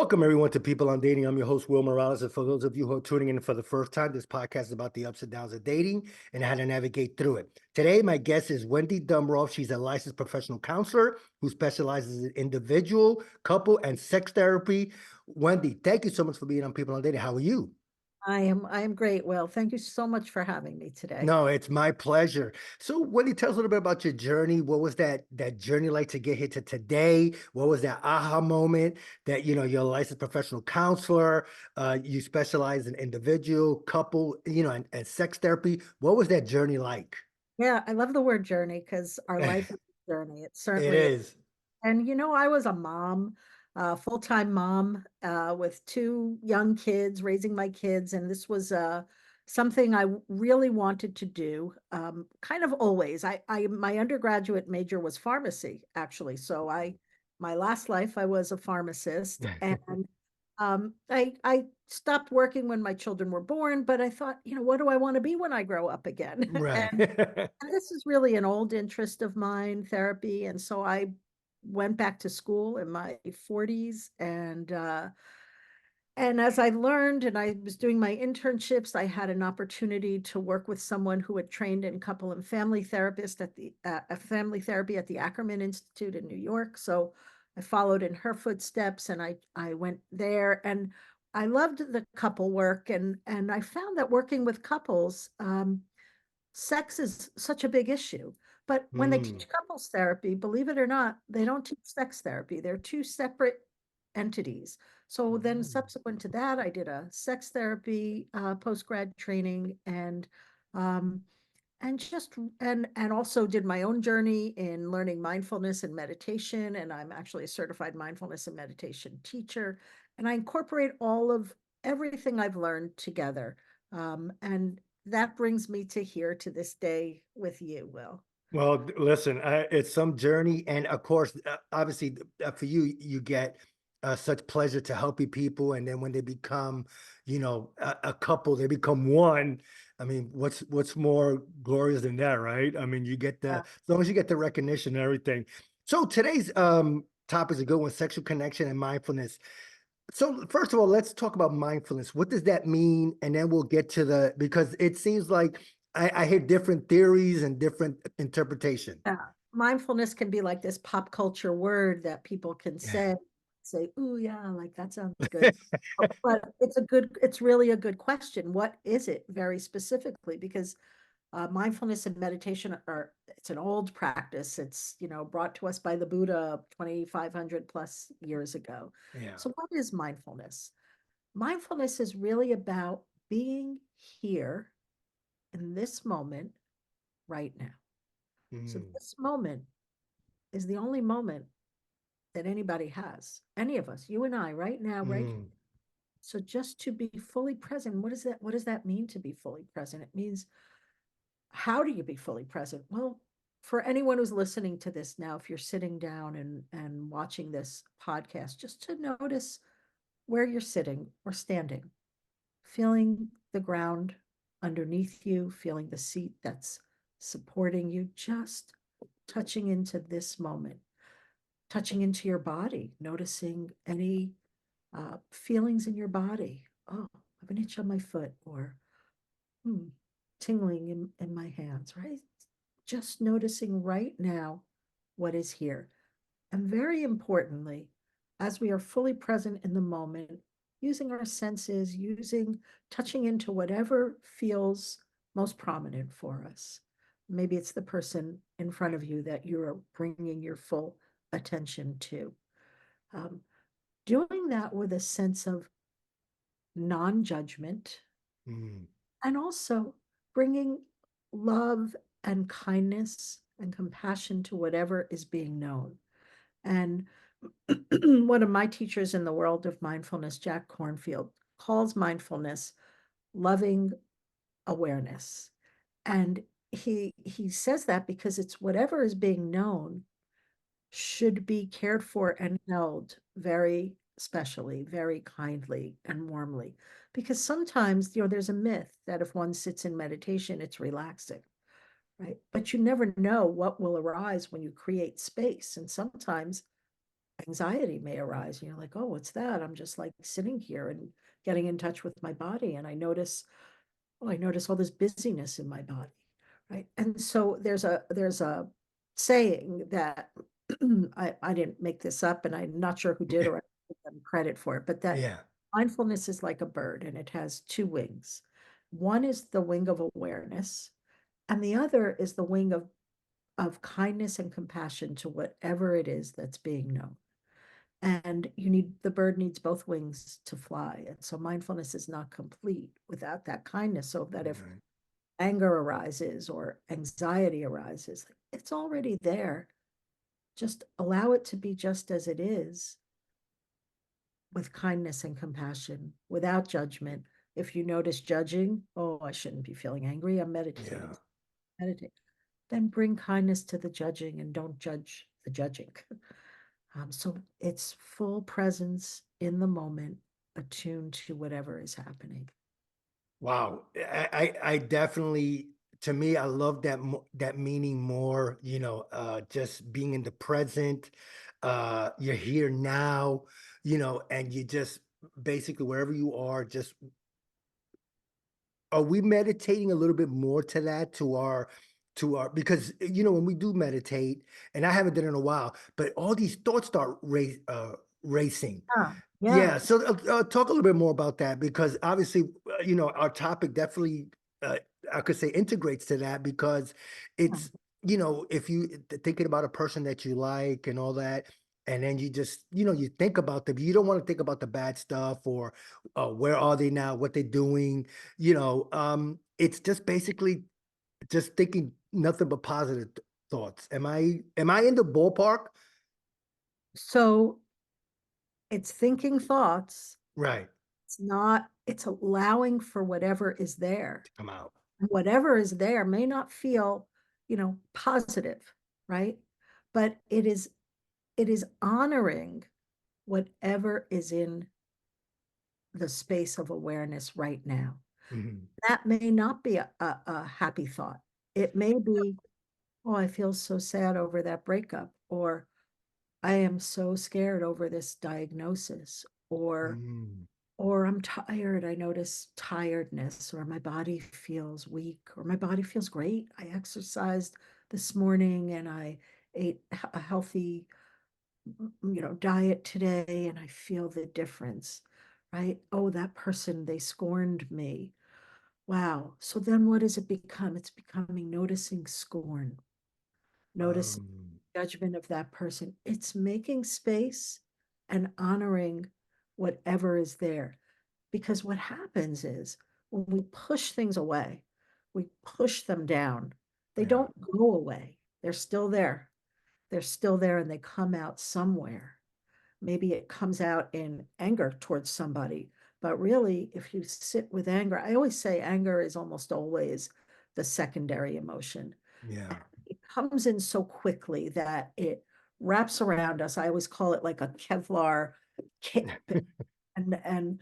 Welcome, everyone, to People on Dating. I'm your host, Will Morales. And for those of you who are tuning in for the first time, this podcast is about the ups and downs of dating and how to navigate through it. Today, my guest is Wendi Dumbroff. She's a licensed professional counselor who specializes in individual, couple, and sex therapy. Wendi, thank you so much for being on People on Dating. How are you? I am great, Will. Thank you so much for having me today. No, it's my pleasure. So, Wendy, tell us a little bit about your journey. What was that journey like to get here to today? What was that aha moment that you're a licensed professional counselor, you specialize in individual, couple, and sex therapy. What was that journey like? Yeah, I love the word journey because our life is a journey. It It certainly is. is. And I was a mom, full-time mom, with two young kids, raising my kids, and this was something I really wanted to do. Kind of always. My undergraduate major was pharmacy, actually. So my last life, I was a pharmacist, and I stopped working when my children were born, but I thought, what do I want to be when I grow up again? Right. And this is really an old interest of mine, therapy. And so I went back to school in my 40s, and as I learned and I was doing my internships, I had an opportunity to work with someone who had trained in couple and family therapist at the family therapy at the Ackerman Institute in New York. So I followed in her footsteps, and I went there, and I loved the couple work, and I found that working with couples, sex is such a big issue. But when they Mm, teach couples therapy, believe it or not, they don't teach sex therapy. They're two separate entities. So then mm, subsequent to that, I did a sex therapy post-grad training, um and just and also did my own journey in learning mindfulness and meditation. And I'm actually a certified mindfulness and meditation teacher. And I incorporate all of everything I've learned together. And that brings me to here to this day with you, Will. Well, listen, it's some journey, and of course, obviously, for you, you get such pleasure to helping people, and then when they become, a couple, they become one. I mean, what's more glorious than that, right? I mean, you get the Yeah. as long as you get the recognition and everything. So today's topic is a good one: sexual connection and mindfulness. So first of all, let's talk about mindfulness. What does that mean? And then we'll get to because it seems like I hear different theories and different interpretation. Yeah. Mindfulness can be like this pop culture word that people can Yeah. say, "Ooh, yeah, like that sounds good." But it's really a good question. What is it very specifically? Because mindfulness and meditation it's an old practice. It's, brought to us by the Buddha 2,500 plus years ago. Yeah. So what is mindfulness? Mindfulness is really about being here in this moment right now. So Mm, this moment is the only moment that anybody has, any of us, you and I, right now, right here. mm, So just to be fully present, what does that mean to be fully present? It means, how do you be fully present? Well, for anyone who's listening to this now, if you're sitting down and watching this podcast, just to notice where you're sitting or standing, feeling the ground underneath you, feeling the seat that's supporting you, just touching into this moment, touching into your body, noticing any feelings in your body. Oh, I have an itch on my foot, or hmm, tingling in my hands, right? Just noticing right now what is here. And very importantly, as we are fully present in the moment, using our senses, touching into whatever feels most prominent for us. Maybe it's the person in front of you that you're bringing your full attention to. Um, Doing that with a sense of non judgment, mm, and also bringing love and kindness and compassion to whatever is being known. And one of my teachers in the world of mindfulness, Jack Cornfield, calls mindfulness loving awareness. And he says that because it's whatever is being known should be cared for and held very specially, very kindly and warmly. Because sometimes, there's a myth that if one sits in meditation, it's relaxing, right? But you never know what will arise when you create space. And sometimes anxiety may arise. And you're like, oh, what's that? I'm just like sitting here and getting in touch with my body. And I notice, oh, I notice all this busyness in my body. Right. And so there's a saying that I didn't make this up and I'm not sure who did or I give them credit for it, but that Yeah. mindfulness is like a bird and it has two wings. One is the wing of awareness, and the other is the wing of kindness and compassion to whatever it is that's being known. And the bird needs both wings to fly. And so mindfulness is not complete without that kindness. So that if Right. anger arises or anxiety arises, it's already there. Just allow it to be just as it is with kindness and compassion, without judgment. If you notice judging, oh, I shouldn't be feeling angry, I'm meditating. Yeah. Meditate. Then bring kindness to the judging and don't judge the judging. So it's full presence in the moment, attuned to whatever is happening. Wow. I definitely, to me, I love that that meaning more, just being in the present. You're here now, and you just basically wherever you are, just are we meditating a little bit more to that to our because when we do meditate, and I haven't done it in a while, but all these thoughts start racing. Yeah, yeah. Yeah, so talk a little bit more about that because obviously, our topic definitely, I could say, integrates to that because it's, if you thinking about a person that you like and all that, and then you just, you think about them, you don't want to think about the bad stuff or where are they now, what they're doing, it's just basically just thinking nothing but positive thoughts. Am I in the ballpark? So it's thinking thoughts. Right. It's not, it's allowing for whatever is there. Come out. And whatever is there may not feel, positive, right? But it is honoring whatever is in the space of awareness right now. Mhm. That may not be a happy thought. It may be, oh, I feel so sad over that breakup, or I am so scared over this diagnosis, or Mm. or I'm tired. I notice tiredness, or my body feels weak, or my body feels great. I exercised this morning and I ate a healthy, diet today, and I feel the difference, right? Oh, that person, they scorned me. Wow. So then what does it become? It's becoming noticing scorn, noticing Um, judgment of that person. It's making space and honoring whatever is there. Because what happens is when we push things away, we push them down, they yeah, don't go away. They're still there. They're still there and they come out somewhere. Maybe it comes out in anger towards somebody. But really, if you sit with anger, I always say anger is almost always the secondary emotion. yeah, It comes in so quickly that it wraps around us. I always call it like a Kevlar cape, and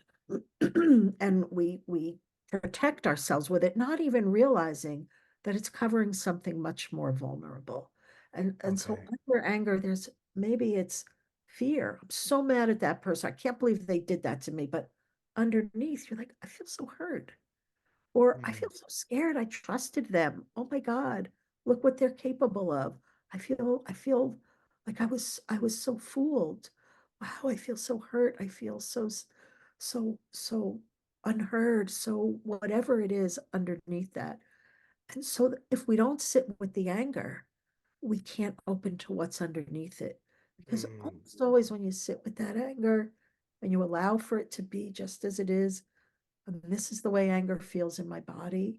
and we protect ourselves with it, not even realizing that it's covering something much more vulnerable. And so okay. under anger, there's maybe it's fear. I'm so mad at that person. I can't believe they did that to me. But underneath, you're like, I feel so hurt. Or I Mm, feel so scared. I trusted them. Oh my God, look what they're capable of. I feel like I was so fooled. Wow, I feel so hurt. I feel so unheard. So whatever it is underneath that. And so if we don't sit with the anger, we can't open to what's underneath it. Because mm, almost always when you sit with that anger and you allow for it to be just as it is, and this is the way anger feels in my body.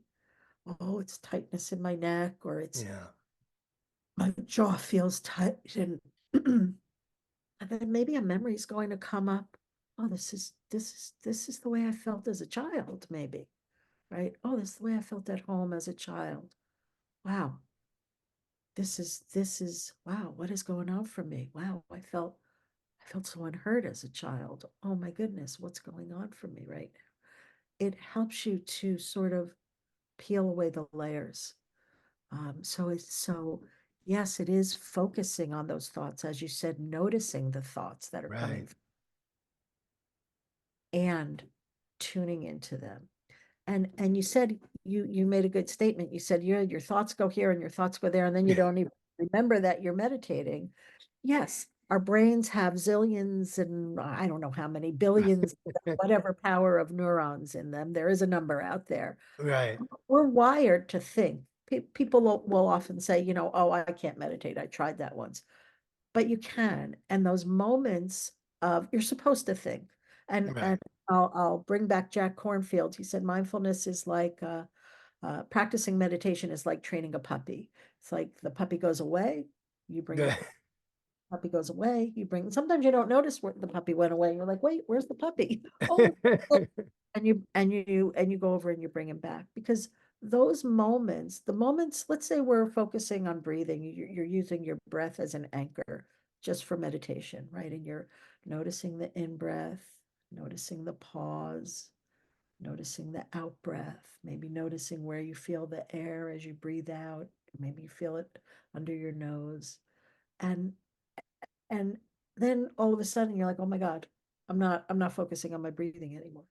Oh, it's tightness in my neck, or it's yeah, my jaw feels tight, and then maybe a memory is going to come up. Oh, this is the way I felt as a child, maybe, right? Oh, this is the way I felt at home as a child. Wow, this is wow, what is going on for me? Wow, I felt so unheard as a child. Oh my goodness, what's going on for me right now? It helps you to sort of peel away the layers. So Yes, it is focusing on those thoughts, as you said, noticing the thoughts that are Right. coming and tuning into them. And you said you made a good statement. You said your thoughts go here and your thoughts go there, and then you don't even remember that you're meditating. Yes, our brains have zillions and I don't know how many billions, whatever power of neurons in them. There is a number out there. Right. We're wired to think. People will often say, oh, I can't meditate. I tried that once, but you can. And those moments of you're supposed to think. And Right. I'll bring back Jack Cornfield. He said mindfulness is like practicing meditation is like training a puppy. It's like the puppy goes away, you bring the Good. puppy goes away, you bring. Sometimes you don't notice where the puppy went away. You're like, wait, where's the puppy? Oh, and you go over and you bring him back because those moments, the moments, let's say we're focusing on breathing, you're using your breath as an anchor just for meditation, right? And you're noticing the in breath, noticing the pause, noticing the out breath, maybe noticing where you feel the air as you breathe out, maybe you feel it under your nose. And and then all of a sudden you're like, oh my God, I'm not focusing on my breathing anymore.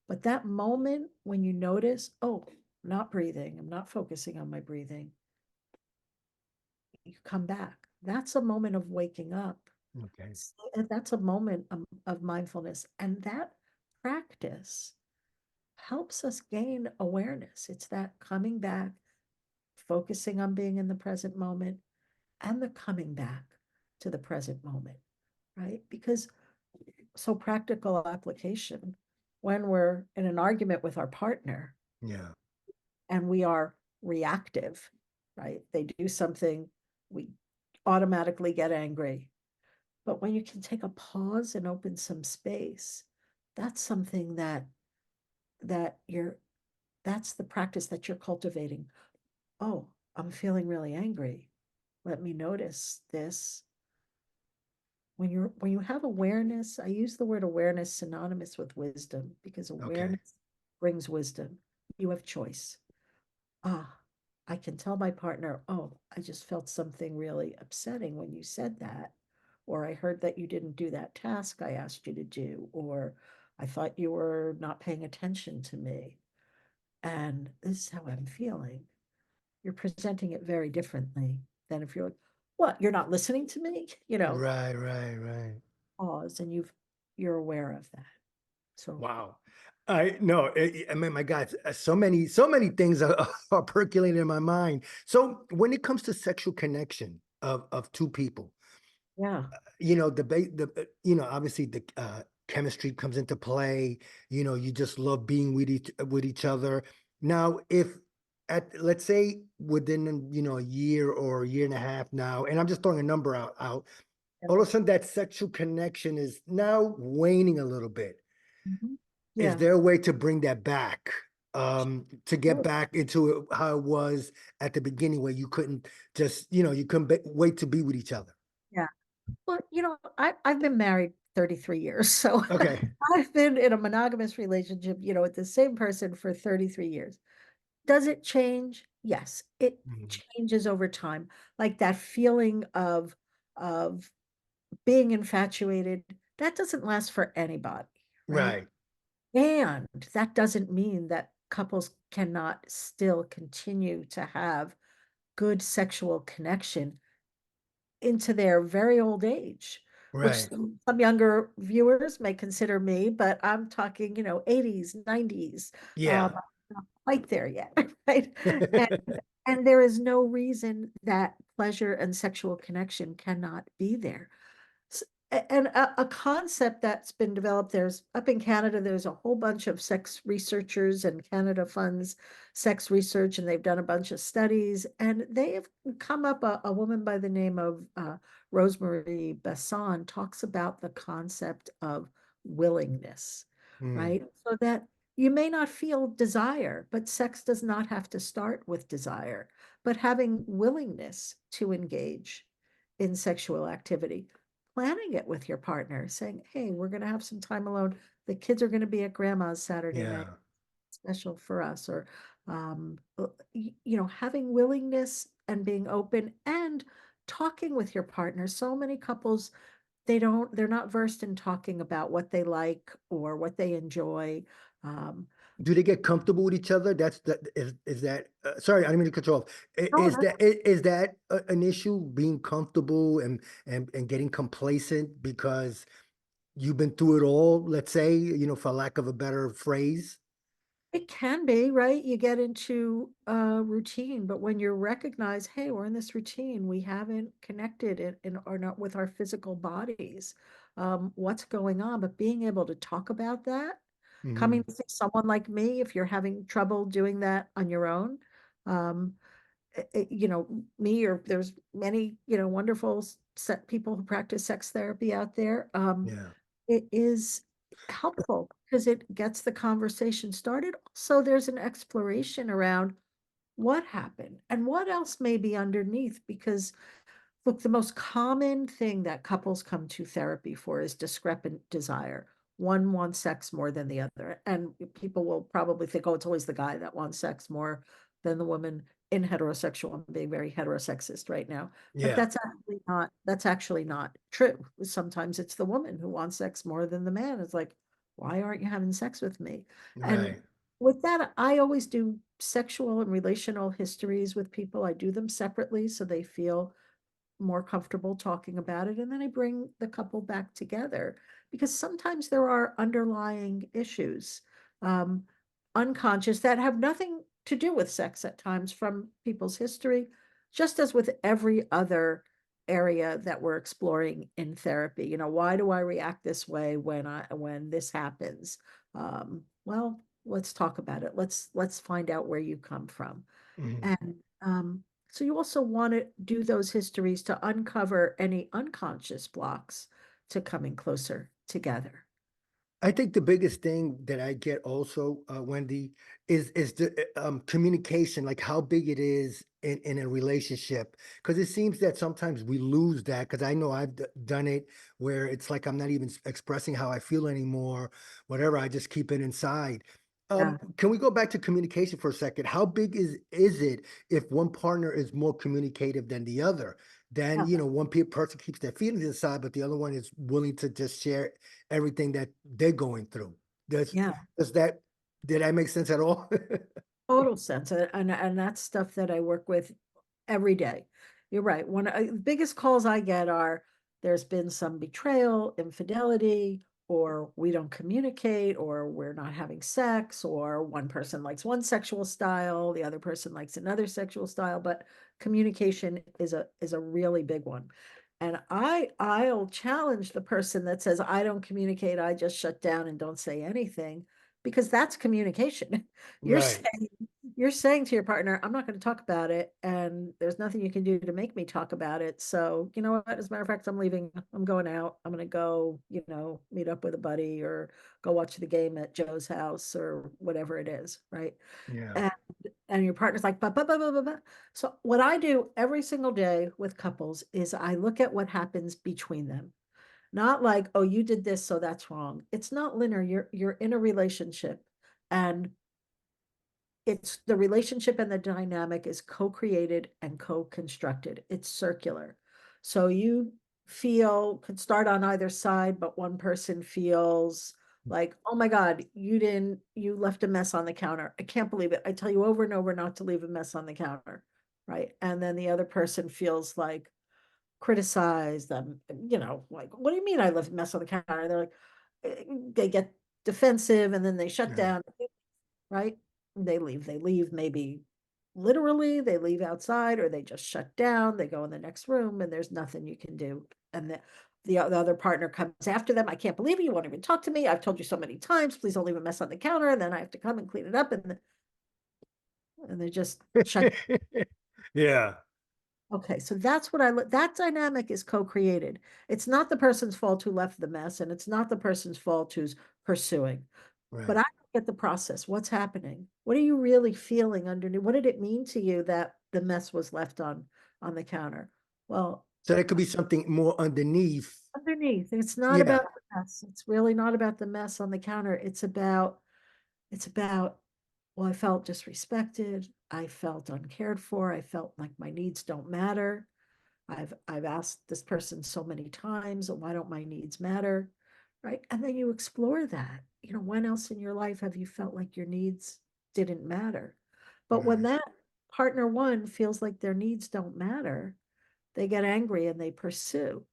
But that moment when you notice, oh, I'm not breathing, I'm not focusing on my breathing, you come back. That's a moment of waking up. Okay. And that's a moment of mindfulness. And that practice helps us gain awareness. It's that coming back, focusing on being in the present moment, and the coming back to the present moment, right? Because so practical application when we're in an argument with our partner Yeah. and we are reactive, right? They do something, we automatically get angry. But when you can take a pause and open some space, that's something that you're that's the practice that you're cultivating. Oh, I'm feeling really angry. Let me notice this. When you have awareness, I use the word awareness synonymous with wisdom because Okay. awareness brings wisdom. You have choice. Ah, I can tell my partner, oh, I just felt something really upsetting when you said that. Or I heard that you didn't do that task I asked you to do. Or I thought you were not paying attention to me. And this is how I'm feeling. You're presenting it very differently than if you're like, what, you're not listening to me? Right. Right. Right. Pause and you're aware of that. So Wow. I no, I mean, my God, so many things are, are percolating in my mind. So when it comes to sexual connection of two people, yeah. obviously the chemistry comes into play. You just love being with each other. Now, if at let's say within a year or a year and a half now, and I'm just throwing a number out, Yeah. all of a sudden that sexual connection is now waning a little bit. Mhm. Is Yeah. there a way to bring that back? To get Oh, back into how it was at the beginning, where you couldn't just, you couldn't wait to be with each other. yeah. Well, I've been married 33 years, so Okay. I've been in a monogamous relationship, with the same person for 33 years. Does it change? Yes, it Mhm. changes over time. Like that feeling of being infatuated, that doesn't last for anybody, right? Right. And that doesn't mean that couples cannot still continue to have good sexual connection into their very old age, which Right. some younger viewers may consider me, but I'm talking, 80s, 90s, Yeah. not quite there yet, right? And and there is no reason that pleasure and sexual connection cannot be there. And a concept that's been developed, there's up in Canada, there's a whole bunch of sex researchers, and Canada funds sex research, and they've done a bunch of studies, and they have come up, a woman by the name of Rosemary Besson talks about the concept of willingness, Mm, right? So that you may not feel desire, but sex does not have to start with desire, but having willingness to engage in sexual activity, planning it with your partner, saying, hey, we're going to have some time alone. The kids are going to be at grandma's Saturday night, yeah. special for us. Or, having willingness and being open and talking with your partner. So many couples, they're not versed in talking about what they like or what they enjoy. Um, Do they get comfortable with each other? Is that sorry, I didn't mean to cut you off. no, that's Is that an issue, being comfortable and getting complacent because you've been through it all, let's say, for lack of a better phrase? It can be, right? You get into a routine, but when you recognize, hey, we're in this routine, we haven't connected in or not with our physical bodies. What's going on? But being able to talk about that, coming Hmm. to see someone like me, if you're having trouble doing that on your own, um, me or there's many, wonderful people who practice sex therapy out there. Yeah. It is helpful because it gets the conversation started. So there's an exploration around what happened and what else may be underneath. Because, look, the most common thing that couples come to therapy for is discrepant desire. One wants sex more than the other. And people will probably think, oh, it's always the guy that wants sex more than the woman in heterosexual. I'm being very heterosexist right now. But Yeah. that's actually not true. Sometimes it's the woman who wants sex more than the man. It's like, why aren't you having sex with me? And Right. with that, I always do sexual and relational histories with people. I do them separately so they feel more comfortable talking about it. And then I bring the couple back together because sometimes there are underlying issues, um, unconscious, that have nothing to do with sex at times from people's history, just as with every other area that we're exploring in therapy. Why do I react this way when this happens? Well, let's talk about it. Let's find out where you come from. Mhm. And so you also want to do those histories to uncover any unconscious blocks to coming closer together. I think the biggest thing that I get also, Wendy, is the communication, like how big it is in a relationship. Because it seems that sometimes we lose that. Because I know I've done it where it's like I'm not even expressing how I feel anymore. Whatever, I just keep it inside. Yeah, Can we go back to communication for a second? How big is it if one partner is more communicative than the other? Then yeah, one person keeps their feelings inside, but the other one is willing to just share everything that they're going through. Does yeah. does that did that make sense at all? Total sense. And that's stuff that I work with every day. You're right. One of the biggest calls I get are there's been some betrayal, infidelity, or we don't communicate, or we're not having sex, or one person likes one sexual style, the other person likes another sexual style. But communication is a really big one. And I'll challenge the person that says, I don't communicate, I just shut down and don't say anything, because that's communication. You're Right. saying you're saying to your partner, I'm not going to talk about it, and there's nothing you can do to make me talk about it. So, you know what? As a matter of fact, I'm leaving. I'm going out. I'm going to go, meet up with a buddy or go watch the game at Joe's house or whatever it is, right? Yeah. And and your partner's like, bah, bah, bah, bah, bah, bah. So what I do every single day with couples is I look at what happens between them. Not like, oh, you did this, so that's wrong. It's not linear. You're in a relationship, and it's the relationship and the dynamic is co-created and co-constructed. It's circular. So you could start on either side, but one person feels like, oh my God, you left a mess on the counter. I can't believe it. I tell you over and over not to leave a mess on the counter. Right. And then the other person feels like criticized them, like, what do you mean I left a mess on the counter? They're like, they get defensive and then they shut Yeah. down, right? They leave maybe literally, they leave outside or they just shut down, they go in the next room and there's nothing you can do. And the other partner comes after them. I can't believe it. You won't even talk to me. I've told you so many times, please don't leave a mess on the counter. And then I have to come and clean it up and they just shut. Yeah. Okay, so that's what that dynamic is co-created. It's not the person's fault who left the mess, and it's not the person's fault who's pursuing. But Right. I get the process. What's happening? What are you really feeling underneath? What did it mean to you that the mess was left on the counter? Well, So there could be something more underneath. underneath, it's not Yeah. about the mess. It's really not about the mess on the counter. It's about, well, I felt disrespected. I felt uncared for. I felt like my needs don't matter. I've asked this person so many times, why don't my needs matter? Right. And then you explore that. When else in your life have you felt like your needs didn't matter? But when Right. that partner one feels like their needs don't matter, they get angry and they pursue.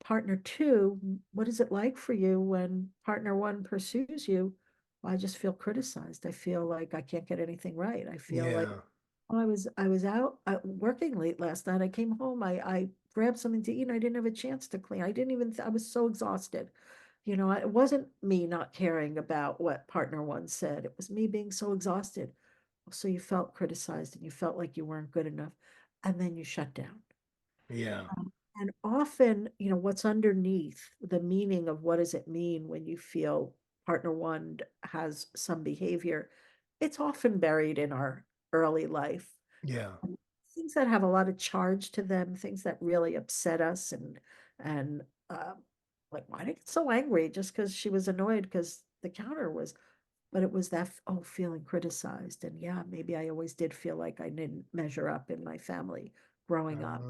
Partner two, what is it like for you when partner one pursues you? Well, I just feel criticized. I feel like I can't get anything right. I feel like Yeah. I was out working late last night. I came home. I grabbed something to eat and I didn't have a chance to clean. I didn't even, I was so exhausted. It wasn't me not caring about what partner one said. It was me being so exhausted. So you felt criticized and you felt like you weren't good enough. And then you shut down. Yeah. And often, what's underneath the meaning of what does it mean when you feel partner one has some behavior, it's often buried in our early life. Yeah. Things that have a lot of charge to them, things that really upset us and like why did I get so angry just because she was annoyed because the counter was, but it was that feeling criticized. And yeah, maybe I always did feel like I didn't measure up in my family growing up.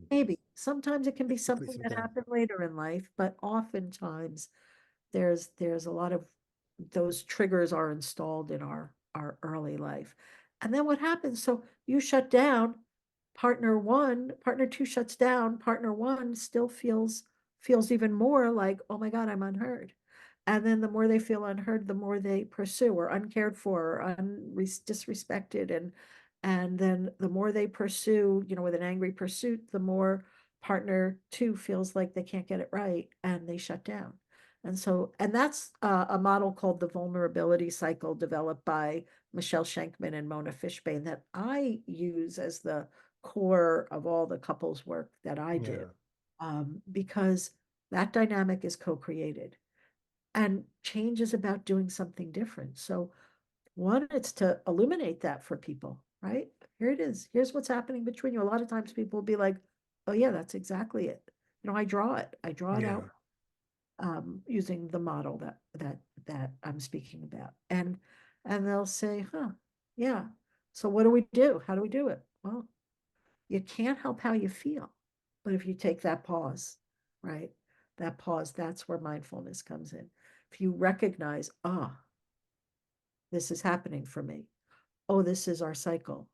Maybe sometimes it can be It could be something that something. happened later in life, but oftentimes there's a lot of those triggers are installed in our early life. And then what happens? So you shut down, partner two shuts down, partner one still feels even more like, oh my God, I'm unheard. And then the more they feel unheard, the more they pursue or uncared for or disrespected. And then the more they pursue, with an angry pursuit, the more partner two feels like they can't get it right and they shut down. And that's a model called the vulnerability cycle developed by Michelle Schenkman and Mona Fishbane that I use as the core of all the couples work that I do, Yeah. because that dynamic is co-created and change is about doing something different. So one, it's to illuminate that for people, right? Here it is. Here's what's happening between you. A lot of times people will be like, oh yeah, that's exactly it. I draw it. I draw it out Yeah. using the model that I'm speaking about. And they'll say, huh, yeah. So what do we do? How do we do it? Well, you can't help how you feel. But if you take that pause, right? That pause, that's where mindfulness comes in. If you recognize, this is happening for me. Oh, this is our cycle.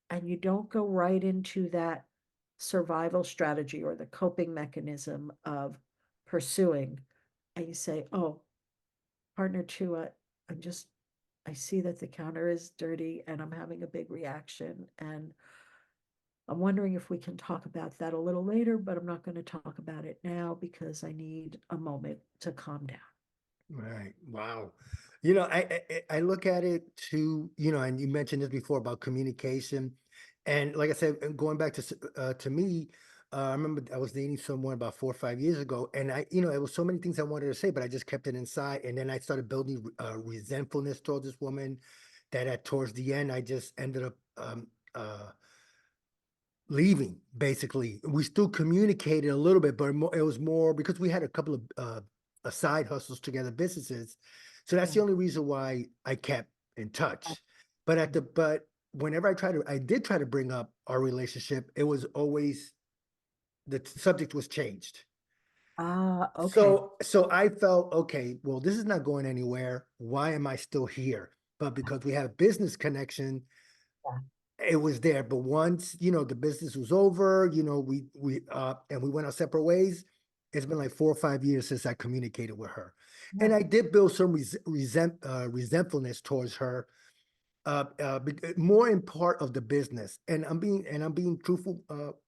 And you don't go right into that survival strategy or the coping mechanism of pursuing. And you say, oh, partner two, I'm just, I see that the counter is dirty and I'm having a big reaction. And I'm wondering if we can talk about that a little later, but I'm not going to talk about it now because I need a moment to calm down. Right. Wow. I look at it too, and you mentioned this before about communication. And like I said, going back to me, I remember I was dating someone about 4 or 5 years ago, and it was so many things I wanted to say, but I just kept it inside. And then I started building resentfulness towards this woman that at towards the end, I just ended up leaving. Basically, we still communicated a little bit, but it was more because we had a couple of side hustles together, businesses. So that's the Yeah. only reason why I kept in touch. But whenever I did try to bring up our relationship, it was always the subject was changed. Ah, okay. So I felt, okay, well, this is not going anywhere. Why am I still here? But because we have a business connection, Yeah. it was there. But once, the business was over, and we went our separate ways. It's been like 4 or 5 years since I communicated with her. Yeah. And I did build some resentfulness towards her, more in part of the business. And I'm being truthful,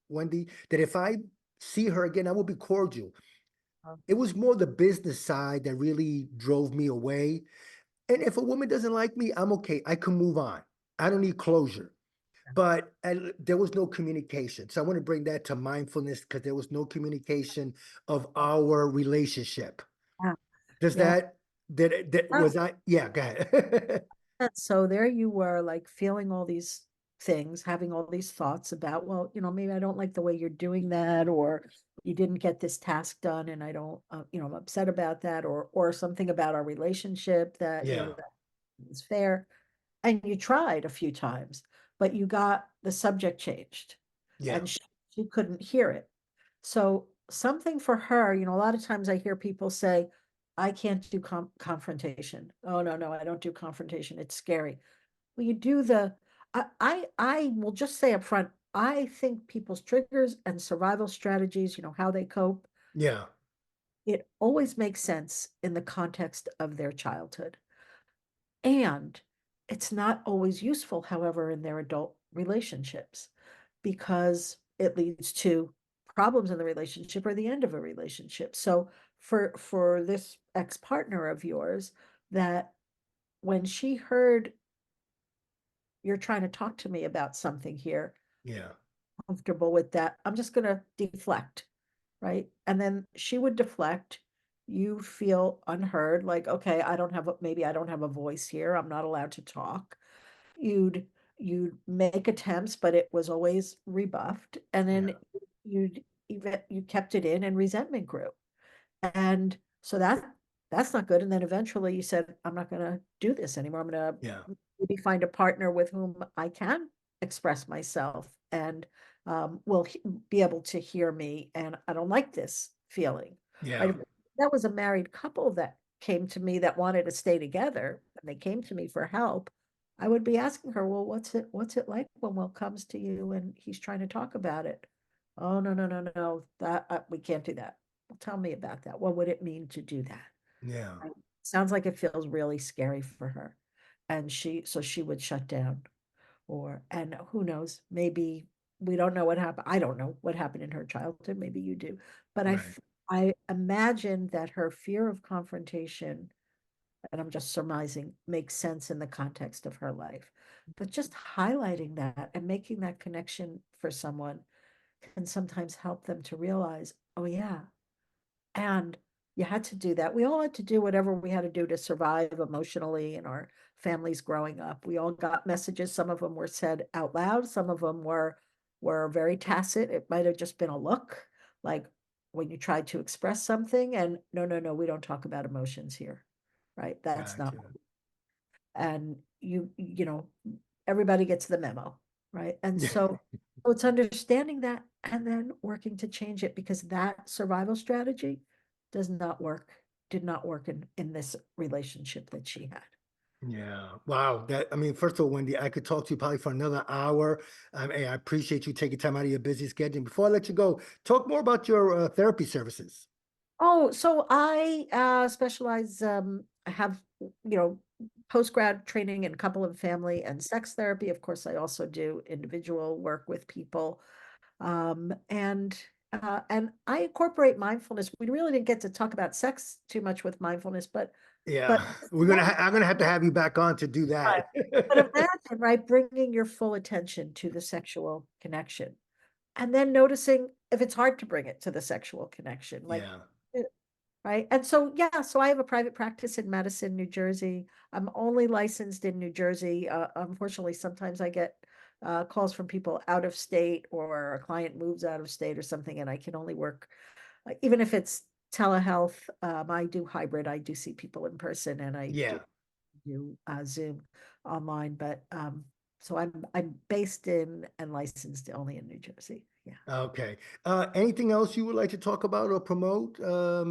Wendy, that if I see her again, I will be cordial. Oh, It was more the business side that really drove me away. And if a woman doesn't like me, I'm okay. I can move on. I don't need closure. But there was no communication. So I want to bring that to mindfulness because there was no communication of our relationship. yeah. Does Yeah. that Yeah. was I? Yeah, go ahead. And so there you were, like feeling all these things, having all these thoughts about, well, maybe I don't like the way you're doing that, or you didn't get this task done, and I don't, I'm upset about that, or something about our relationship that, Yeah, that is fair. And you tried a few times, but you got the subject changed Yeah. and she couldn't hear it. So something for her, a lot of times I hear people say, I can't do confrontation. Oh, no, no, I don't do confrontation. It's scary. Well, you do I will just say up front, I think people's triggers and survival strategies, how they cope, Yeah. it always makes sense in the context of their childhood. And it's not always useful, however, in their adult relationships because it leads to problems in the relationship or the end of a relationship. So for this ex-partner of yours, that when she heard you're trying to talk to me about something here, Yeah. comfortable with that, I'm just going to deflect, right? And then she would deflect. You feel unheard, like, okay, maybe I don't have a voice here. I'm not allowed to talk. You'd you'd make attempts, but it was always rebuffed. And then Yeah. you kept it in and resentment grew. And so that's not good. And then eventually you said, I'm not going to do this anymore. I'm going Yeah. to maybe find a partner with whom I can express myself and will be able to hear me. And I don't like this feeling, right? Yeah. If that was a married couple that came to me that wanted to stay together and they came to me for help. I would be asking her, well, what's it like when Will comes to you and he's trying to talk about it? Oh, no, no, no, no, that we can't do that. Well, tell me about that. What would it mean to do that? Yeah. Right? Sounds like it feels really scary for her. And so she would shut down and who knows, maybe we don't know what happened. I don't know what happened in her childhood. Maybe you do. But Right. I imagine that her fear of confrontation, and I'm just surmising, makes sense in the context of her life. But just highlighting that and making that connection for someone can sometimes help them to realize, oh yeah, and you had to do that. We all had to do whatever we had to do to survive emotionally in our families growing up. We all got messages. Some of them were said out loud. Some of them were very tacit. It might have just been a look, like when you tried to express something and no, no, no, we don't talk about emotions here. Right? That's not, Gotcha. and everybody gets the memo, right? And Yeah. so it's understanding that and then working to change it because that survival strategy does not work, did not work in this relationship that she had. Yeah. Wow. I mean, first of all, Wendy, I could talk to you probably for another hour. I appreciate you taking time out of your busy schedule. Before I let you go, talk more about your therapy services. Oh, so I specialize, I have, post-grad training in couple and family and sex therapy. Of course, I also do individual work with people. And I incorporate mindfulness. We really didn't get to talk about sex too much with mindfulness, but Yeah. I'm gonna have to have you back on to do right. that. But imagine, right, bringing your full attention to the sexual connection and then noticing if it's hard to bring it to the sexual connection, like, Yeah. right. And so, yeah, so I have a private practice in Madison, New Jersey. I'm only licensed in New Jersey. Unfortunately, sometimes I get calls from people out of state or a client moves out of state or something, and I can only work, even if it's telehealth. I do hybrid. I do see people in person and I do Yeah. Zoom online. But so I'm based in and licensed only in New Jersey. Yeah. Okay. Anything else you would like to talk about or promote? Yeah,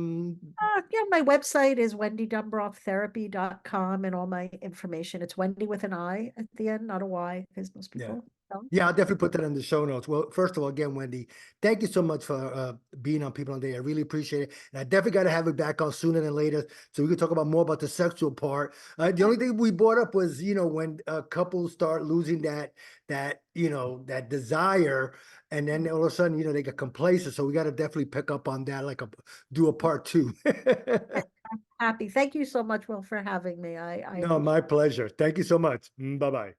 my website is wendydumbroff.therapy.com and all my information. It's Wendy with an I at the end, not a Y, because most Yeah. people don't. Yeah, I'll definitely put that in the show notes. Well, first of all, again, Wendy, thank you so much for being on People on Day. I really appreciate it. And I definitely got to have it back on sooner than later so we can talk about more about the sexual part. The only thing we brought up was, when couples start losing that desire, and then all of a sudden, they get complacent. So we got to definitely pick up on that, do a part two. Happy. Thank you so much, Will, for having me. I No, my pleasure. Thank you so much. Bye-bye.